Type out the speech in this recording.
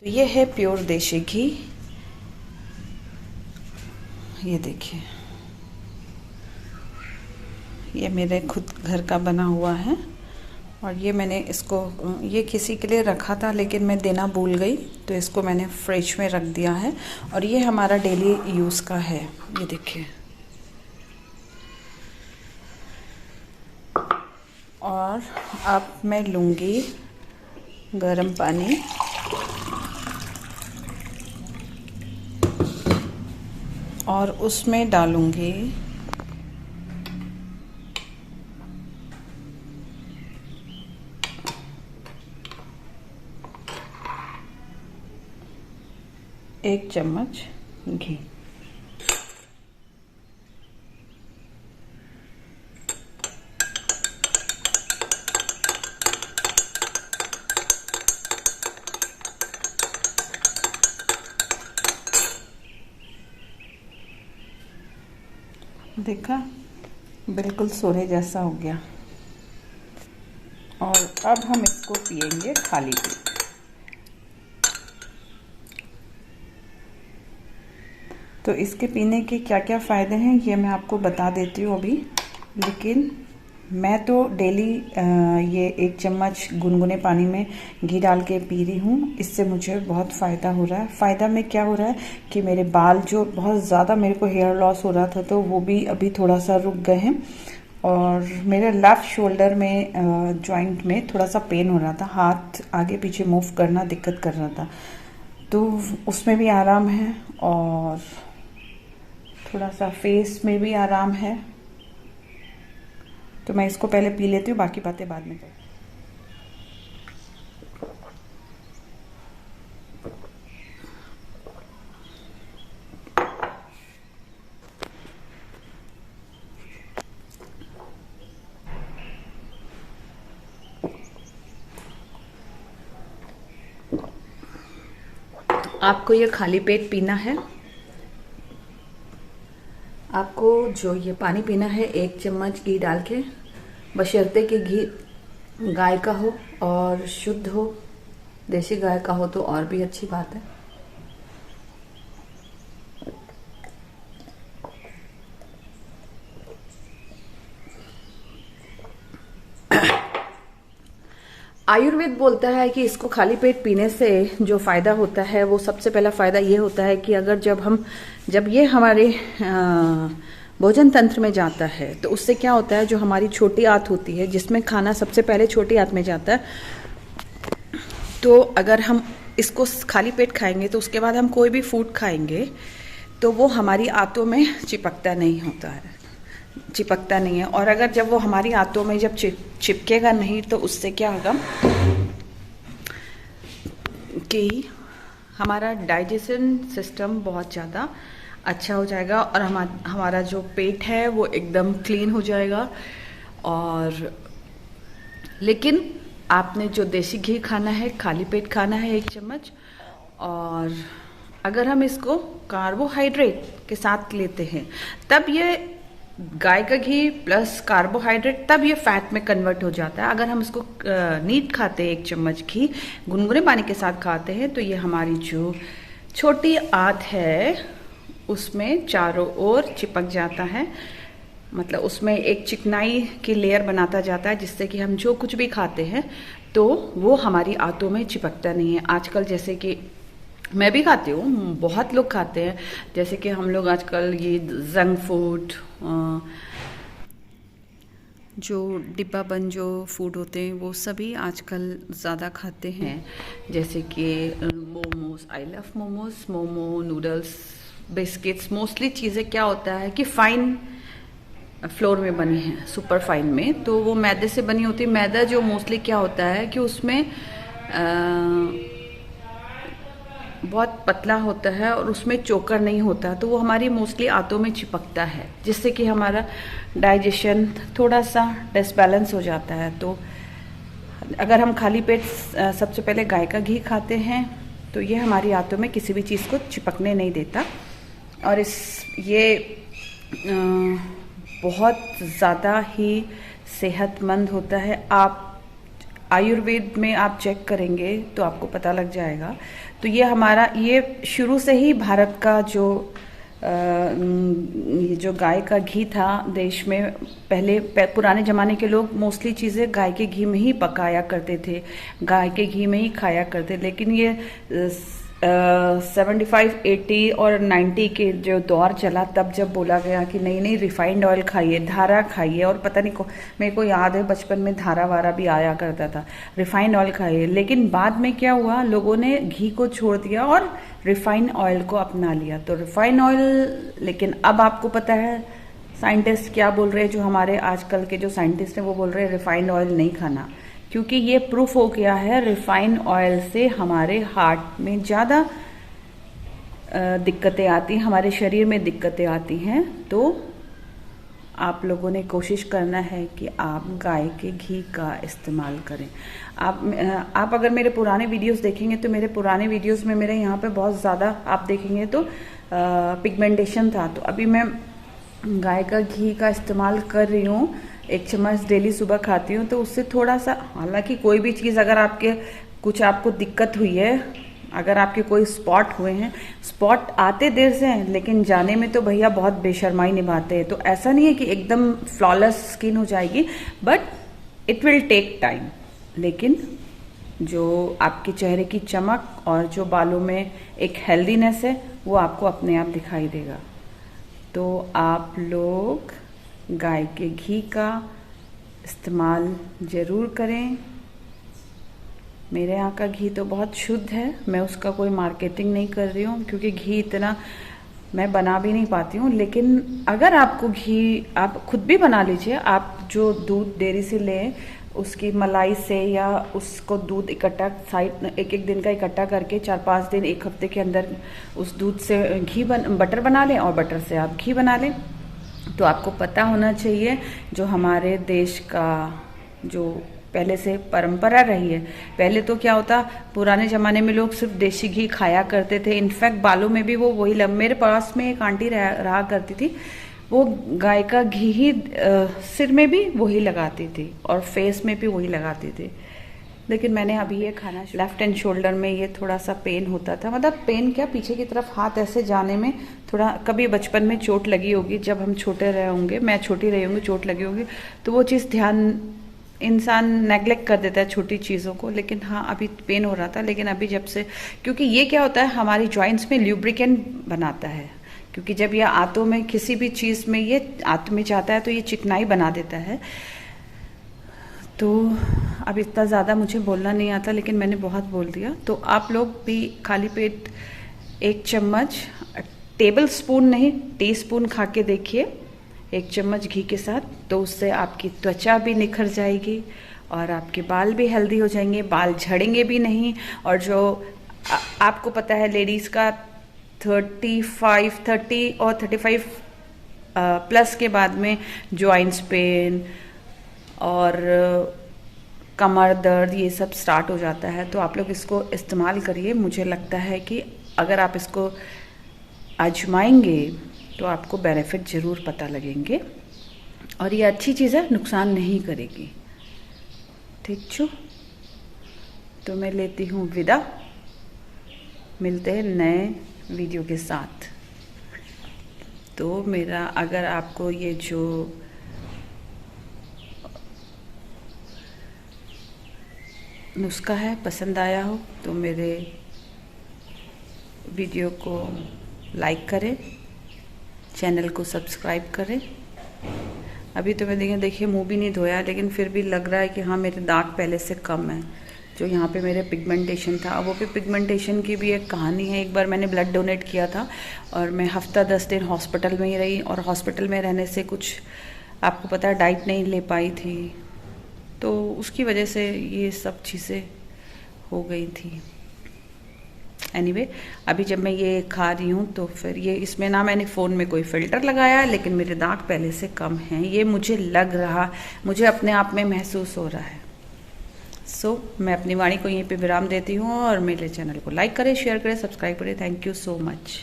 तो ये है प्योर देसी घी। ये देखिए, ये मेरे खुद घर का बना हुआ है और ये मैंने इसको ये किसी के लिए रखा था लेकिन मैं देना भूल गई, तो इसको मैंने फ्रिज में रख दिया है और ये हमारा डेली यूज़ का है। ये देखिए, और अब मैं लूँगी गरम पानी और उसमें डालूँगी एक चम्मच घी। देखा, बिल्कुल सोने जैसा हो गया। और अब हम इसको पिएंगे खाली पेट। तो इसके पीने के क्या क्या फ़ायदे हैं ये मैं आपको बता देती हूँ अभी, लेकिन मैं तो डेली ये एक चम्मच गुनगुने पानी में घी डाल के पी रही हूँ। इससे मुझे बहुत फ़ायदा हो रहा है। फ़ायदा में क्या हो रहा है कि मेरे बाल जो बहुत ज़्यादा मेरे को हेयर लॉस हो रहा था, तो वो भी अभी थोड़ा सा रुक गए हैं। और मेरे लेफ़्ट शोल्डर में जॉइंट में थोड़ा सा पेन हो रहा था, हाथ आगे पीछे मूव करना दिक्कत कर रहा था, तो उसमें भी आराम है और थोड़ा सा फेस में भी आराम है। तो मैं इसको पहले पी लेती हूँ, बाकी बातें बाद में करती हूँ। आपको ये खाली पेट पीना है। आपको जो ये पानी पीना है एक चम्मच घी डाल के, बशर्ते कि घी गाय का हो और शुद्ध हो। देसी गाय का हो तो और भी अच्छी बात है। आयुर्वेद बोलता है कि इसको खाली पेट पीने से जो फ़ायदा होता है, वो सबसे पहला फ़ायदा ये होता है कि अगर जब ये हमारे भोजन तंत्र में जाता है, तो उससे क्या होता है, जो हमारी छोटी आंत होती है जिसमें खाना सबसे पहले छोटी आंत में जाता है, तो अगर हम इसको खाली पेट खाएंगे तो उसके बाद हम कोई भी फूड खाएंगे तो वो हमारी आंतों में चिपकता नहीं है। और अगर जब वो हमारी आंतों में जब चिपकेगा नहीं, तो उससे क्या होगा कि हमारा डाइजेशन सिस्टम बहुत ज़्यादा अच्छा हो जाएगा और हमारा जो पेट है वो एकदम क्लीन हो जाएगा। और लेकिन आपने जो देसी घी खाना है, खाली पेट खाना है एक चम्मच। और अगर हम इसको कार्बोहाइड्रेट के साथ लेते हैं, तब ये गाय का घी प्लस कार्बोहाइड्रेट, तब ये फैट में कन्वर्ट हो जाता है। अगर हम इसको नीट खाते हैं, एक चम्मच घी गुनगुने पानी के साथ खाते हैं, तो ये हमारी जो छोटी आंत है उसमें चारों ओर चिपक जाता है। मतलब उसमें एक चिकनाई की लेयर बनाता जाता है, जिससे कि हम जो कुछ भी खाते हैं तो वो हमारी आंतों में चिपकता नहीं है। आजकल जैसे कि मैं भी खाती हूँ, बहुत लोग खाते हैं, जैसे कि हम लोग आजकल ये जंक फूड, जो डिब्बा बंद जो फूड होते हैं वो सभी आजकल ज़्यादा खाते हैं। जैसे कि momos, I love momos, momo, noodles, biscuits. Mostly चीज़ें क्या होता है कि फाइन फ्लोर में बनी है, सुपर फाइन में, तो वो मैदे से बनी होती है। मैदा जो मोस्टली क्या होता है कि उसमें बहुत पतला होता है और उसमें चोकर नहीं होता, तो वो हमारी मोस्टली आंतों में चिपकता है, जिससे कि हमारा डाइजेशन थोड़ा सा डिसबैलेंस हो जाता है। तो अगर हम खाली पेट सबसे पहले गाय का घी खाते हैं, तो ये हमारी आंतों में किसी भी चीज़ को चिपकने नहीं देता। और ये बहुत ज़्यादा ही सेहतमंद होता है। आप आयुर्वेद में आप चेक करेंगे तो आपको पता लग जाएगा। तो ये हमारा, ये शुरू से ही भारत का जो ये जो गाय का घी था देश में, पहले पुराने ज़माने के लोग मोस्टली चीज़ें गाय के घी में ही पकाया करते थे, गाय के घी में ही खाया करते। लेकिन ये 75, 80 और 90 के जो दौर चला, तब जब बोला गया कि नहीं नहीं रिफाइंड ऑयल खाइए, धारा खाइए, और पता नहीं मेरे को याद है बचपन में धारा वारा भी आया करता था, रिफाइंड ऑयल खाइए। लेकिन बाद में क्या हुआ, लोगों ने घी को छोड़ दिया और रिफाइंड ऑयल को अपना लिया। तो रिफाइंड ऑयल, लेकिन अब आपको पता है साइंटिस्ट क्या बोल रहे हैं, जो हमारे आजकल के जो साइंटिस्ट हैं वो बोल रहे हैं रिफाइंड ऑयल नहीं खाना, क्योंकि ये प्रूफ हो गया है रिफाइंड ऑयल से हमारे हार्ट में ज़्यादा दिक्कतें आती हैं, हमारे शरीर में दिक्कतें आती हैं। तो आप लोगों ने कोशिश करना है कि आप गाय के घी का इस्तेमाल करें। आप अगर मेरे पुराने वीडियोस देखेंगे तो मेरे पुराने वीडियोस में मेरे यहाँ पे बहुत ज़्यादा आप देखेंगे तो पिगमेंटेशन था। तो अभी मैं गाय का घी का इस्तेमाल कर रही हूँ, 1 चम्मच डेली सुबह खाती हूँ। तो उससे थोड़ा सा, हालांकि कोई भी चीज़ अगर आपके कुछ आपको दिक्कत हुई है, अगर आपके कोई स्पॉट हुए हैं, स्पॉट आते देर से हैं लेकिन जाने में तो भैया बहुत बेशर्माई निभाते हैं। तो ऐसा नहीं है कि एकदम फ्लॉलेस स्किन हो जाएगी, but it will take time. लेकिन जो आपके चेहरे की चमक और जो बालों में एक हेल्दीनेस है वो आपको अपने आप दिखाई देगा। तो आप लोग गाय के घी का इस्तेमाल ज़रूर करें। मेरे यहाँ का घी तो बहुत शुद्ध है, मैं उसका कोई मार्केटिंग नहीं कर रही हूँ क्योंकि घी इतना मैं बना भी नहीं पाती हूँ। लेकिन अगर आपको घी आप खुद भी बना लीजिए, आप जो दूध डेयरी से लें उसकी मलाई से, या उसको दूध इकट्ठा साइड एक दिन का इकट्ठा करके 4-5 दिन 1 हफ्ते के अंदर उस दूध से बटर बना लें और बटर से आप घी बना लें। तो आपको पता होना चाहिए जो हमारे देश का जो पहले से परंपरा रही है। पहले तो क्या होता, पुराने ज़माने में लोग सिर्फ देसी घी खाया करते थे। इनफैक्ट बालों में भी वो वही मेरे पास में एक आंटी रहा करती थी, वो गाय का घी ही सिर में भी वही लगाती थी और फेस में भी वही लगाती थी। लेकिन मैंने अभी ये खाना, लेफ्ट हैंड शोल्डर में ये थोड़ा सा पेन होता था, मतलब पेन क्या, पीछे की तरफ हाथ ऐसे जाने में थोड़ा, कभी बचपन में चोट लगी होगी, जब हम छोटे रहे होंगे, मैं छोटी रही होंगी, चोट लगी होगी, तो वो चीज़ ध्यान इंसान नेग्लेक्ट कर देता है छोटी चीज़ों को। लेकिन हाँ अभी पेन हो रहा था। लेकिन अभी जब से, क्योंकि ये क्या होता है हमारी जॉइंट्स में ल्यूब्रिकेंट बनाता है, क्योंकि जब ये आंतों में किसी भी चीज़ में ये आंत में जाता है तो ये चिकनाई बना देता है। तो अब इतना ज़्यादा मुझे बोलना नहीं आता, लेकिन मैंने बहुत बोल दिया। तो आप लोग भी खाली पेट 1 चम्मच, टेबल स्पून नहीं टी स्पून खा के देखिए 1 चम्मच घी के साथ, तो उससे आपकी त्वचा भी निखर जाएगी और आपके बाल भी हेल्दी हो जाएंगे, बाल झड़ेंगे भी नहीं। और जो आपको पता है लेडीज़ का 30 और 35 प्लस के बाद में जॉइंट्स पेन और कमर दर्द ये सब स्टार्ट हो जाता है। तो आप लोग इसको इस्तेमाल करिए। मुझे लगता है कि अगर आप इसको आजमाएंगे तो आपको बेनिफिट ज़रूर पता लगेंगे, और ये अच्छी चीज़ है, नुकसान नहीं करेगी। ठीक छो, तो मैं लेती हूँ विदा, मिलते हैं नए वीडियो के साथ। तो मेरा, अगर आपको ये जो नुस्खा है पसंद आया हो तो मेरे वीडियो को लाइक करें, चैनल को सब्सक्राइब करें। अभी तो मैं देखिए मुंह भी नहीं धोया, लेकिन फिर भी लग रहा है कि हाँ मेरे दाग पहले से कम है। जो यहाँ पे मेरे पिगमेंटेशन था, वो भी पिगमेंटेशन की भी एक कहानी है। एक बार मैंने ब्लड डोनेट किया था और मैं हफ्ता 10 दिन हॉस्पिटल में ही रही, और हॉस्पिटल में रहने से कुछ आपको पता है डाइट नहीं ले पाई थी, तो उसकी वजह से ये सब चीज़ें हो गई थी। एनीवे, अभी जब मैं ये खा रही हूँ तो फिर ये, इसमें ना मैंने फ़ोन में कोई फ़िल्टर लगाया, लेकिन मेरे दाग पहले से कम हैं, ये मुझे लग रहा, मुझे अपने आप में महसूस हो रहा है। सो मैं अपनी वाणी को यहीं पे विराम देती हूँ, और मेरे चैनल को लाइक करें, शेयर करें, सब्सक्राइब करें। Thank you so much.